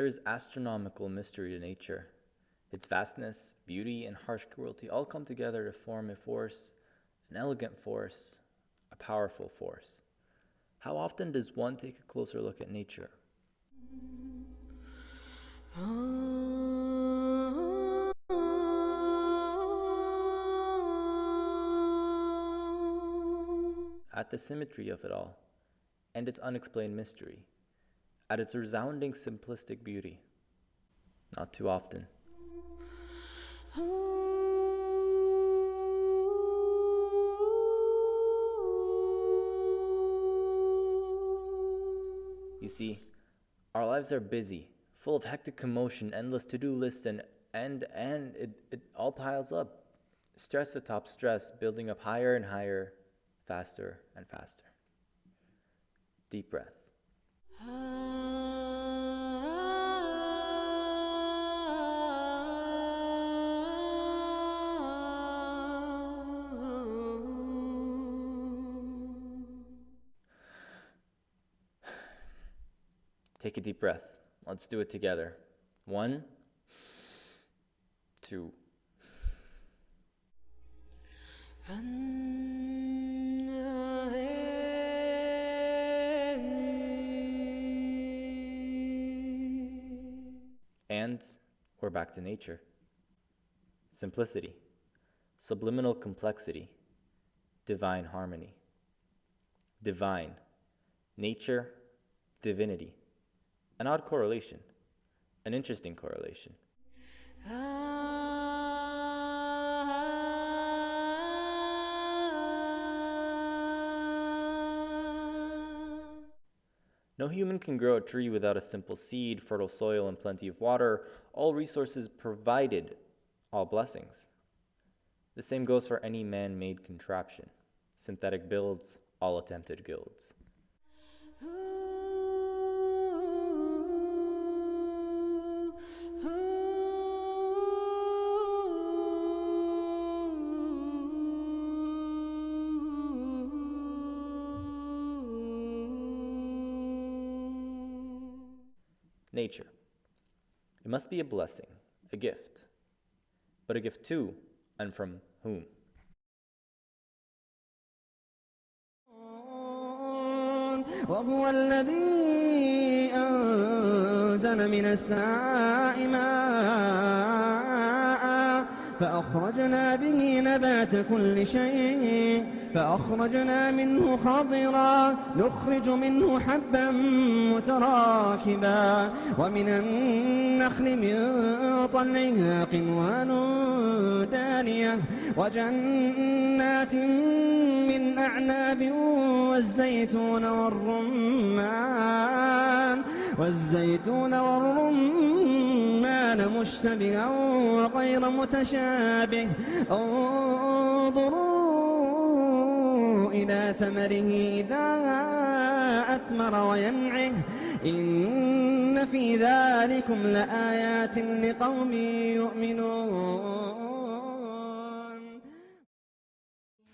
There is astronomical mystery to nature. Its vastness, beauty, and harsh cruelty all come together to form a force, an elegant force, a powerful force. How often does one take a closer look at nature? At the symmetry of it all, and its unexplained mystery, at its resounding simplistic beauty. Not too often. You see, our lives are busy, full of hectic commotion, endless to-do lists, and it all piles up. Stress atop stress, building up higher and higher, faster and faster. Deep breath. Take a deep breath. Let's do it together. 1, 2. And we're back to nature. Simplicity, subliminal complexity, divine harmony. Divine, nature, divinity. An odd correlation, an interesting correlation. No human can grow a tree without a simple seed, fertile soil, and plenty of water, all resources provided, all blessings. The same goes for any man-made contraption, synthetic builds, all attempted guilds. Nature. It must be a blessing, a gift. But a gift to, and from whom? وهو الذي أنزل من السماء ماء فأخرجنا به نبات كل شيء فأخرجنا منه خضرا نخرج منه حبا متراكبا ومن النخل من طلعها قنوان دانية وجنات من أعناب والزيتون والرمان مشتبها وغير متشابه انظروا إلى ثمره إذا أثمر وينعه إن في ذلكم لآيات لقوم يؤمنون.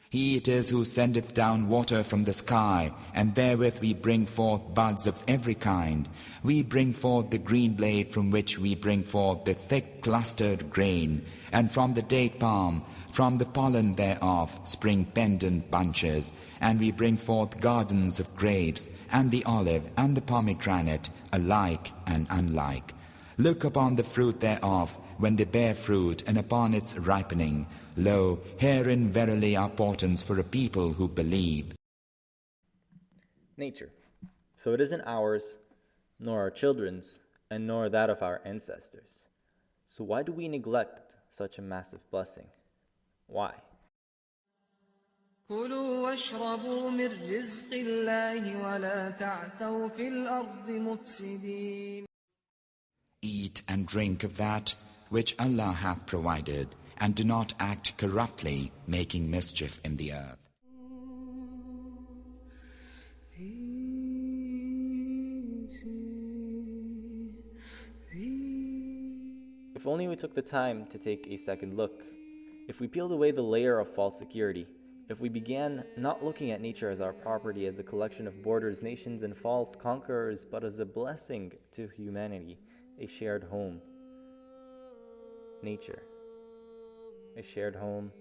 He it is who sendeth down water from the sky, and therewith we bring forth buds of every kind. We bring forth the green blade, from which we bring forth the thick clustered grain, and from the date palm, from the pollen thereof, spring pendant bunches, and we bring forth gardens of grapes, and the olive, and the pomegranate, alike and unlike. Look upon the fruit thereof, when they bear fruit, and upon its ripening. Lo, herein verily are portents for a people who believe. Nature. So it isn't ours, nor our children's, and nor that of our ancestors. So why do we neglect such a massive blessing? Why? كلوا واشربوا من رزق الله ولا تعثوا في الأرض مفسدين. Eat and drink of that which Allah hath provided, and do not act corruptly, making mischief in the earth. If only we took the time to take a second look, if we peeled away the layer of false security, if we began not looking at nature as our property, as a collection of borders, nations, and false conquerors, but as a blessing to humanity, a shared home, nature, a shared home,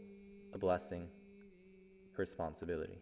a blessing, a responsibility.